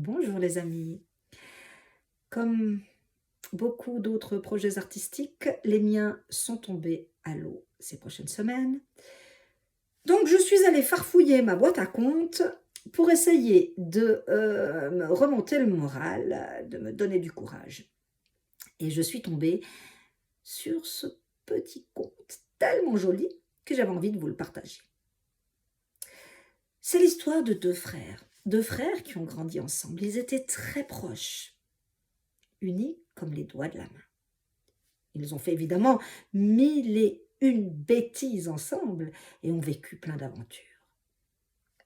Bonjour les amis. Comme beaucoup d'autres projets artistiques, les miens sont tombés à l'eau ces prochaines semaines. Donc je suis allée farfouiller ma boîte à comptes pour essayer de me remonter le moral, de me donner du courage. Et je suis tombée sur ce petit compte tellement joli que j'avais envie de vous le partager. C'est l'histoire de deux frères qui ont grandi ensemble. Ils étaient très proches, unis comme les doigts de la main. Ils ont fait évidemment mille et une bêtises ensemble et ont vécu plein d'aventures.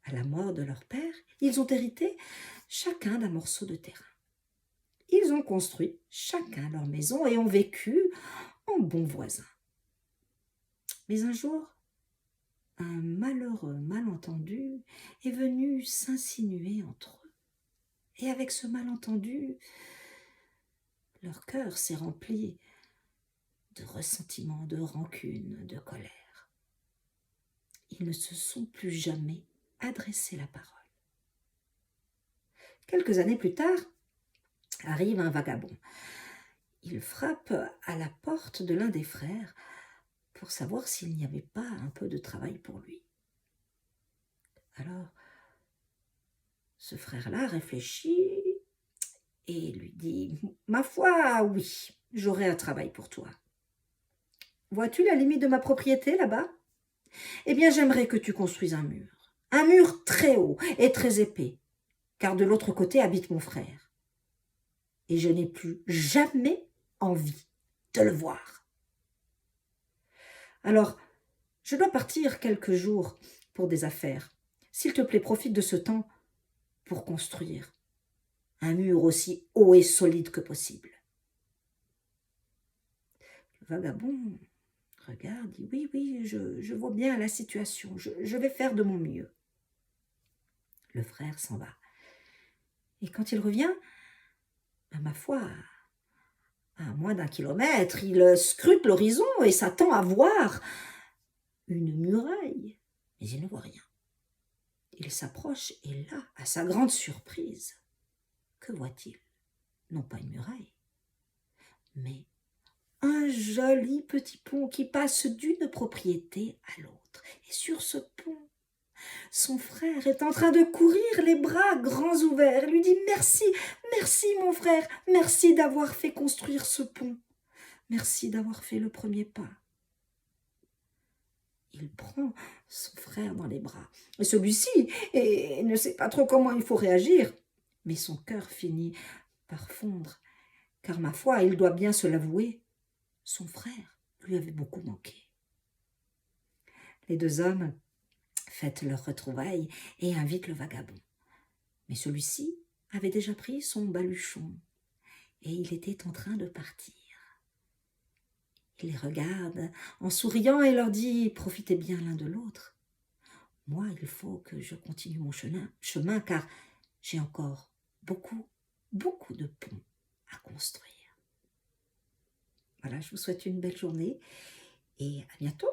À la mort de leur père, ils ont hérité chacun d'un morceau de terrain. Ils ont construit chacun leur maison et ont vécu en bons voisins. Mais un jour, un malheureux malentendu est venu s'insinuer entre eux. Et avec ce malentendu, leur cœur s'est rempli de ressentiment, de rancune, de colère. Ils ne se sont plus jamais adressé la parole. Quelques années plus tard, arrive un vagabond. Il frappe à la porte de l'un des frères pour savoir s'il n'y avait pas un peu de travail pour lui. Alors, ce frère-là réfléchit et lui dit « Ma foi, oui, j'aurai un travail pour toi. Vois-tu la limite de ma propriété là-bas ? Eh bien, j'aimerais que tu construises un mur très haut et très épais, car de l'autre côté habite mon frère. Et je n'ai plus jamais envie de le voir. Alors, je dois partir quelques jours pour des affaires. S'il te plaît, profite de ce temps pour construire un mur aussi haut et solide que possible. » Le vagabond regarde, dit « Oui, je vois bien la situation, je vais faire de mon mieux. » Le frère s'en va. Et quand il revient, ma foi, à moins d'un kilomètre, il scrute l'horizon et s'attend à voir une muraille. Mais il ne voit rien. Il s'approche et là, à sa grande surprise, que voit-il ? Non pas une muraille, mais un joli petit pont qui passe d'une propriété à l'autre. Et sur ce pont, son frère est en train de courir les bras grands ouverts. Il lui dit « Merci, merci mon frère, merci d'avoir fait construire ce pont. Merci d'avoir fait le premier pas. » Il prend son frère dans les bras. Et celui-ci ne sait pas trop comment il faut réagir. Mais son cœur finit par fondre, car ma foi, il doit bien se l'avouer, son frère lui avait beaucoup manqué. Les deux hommes fêtent leur retrouvaille et invitent le vagabond. Mais celui-ci avait déjà pris son baluchon et il était en train de partir. Il les regarde en souriant et leur dit « Profitez bien l'un de l'autre. Moi, il faut que je continue mon chemin car j'ai encore beaucoup de ponts à construire. » Voilà, je vous souhaite une belle journée et à bientôt.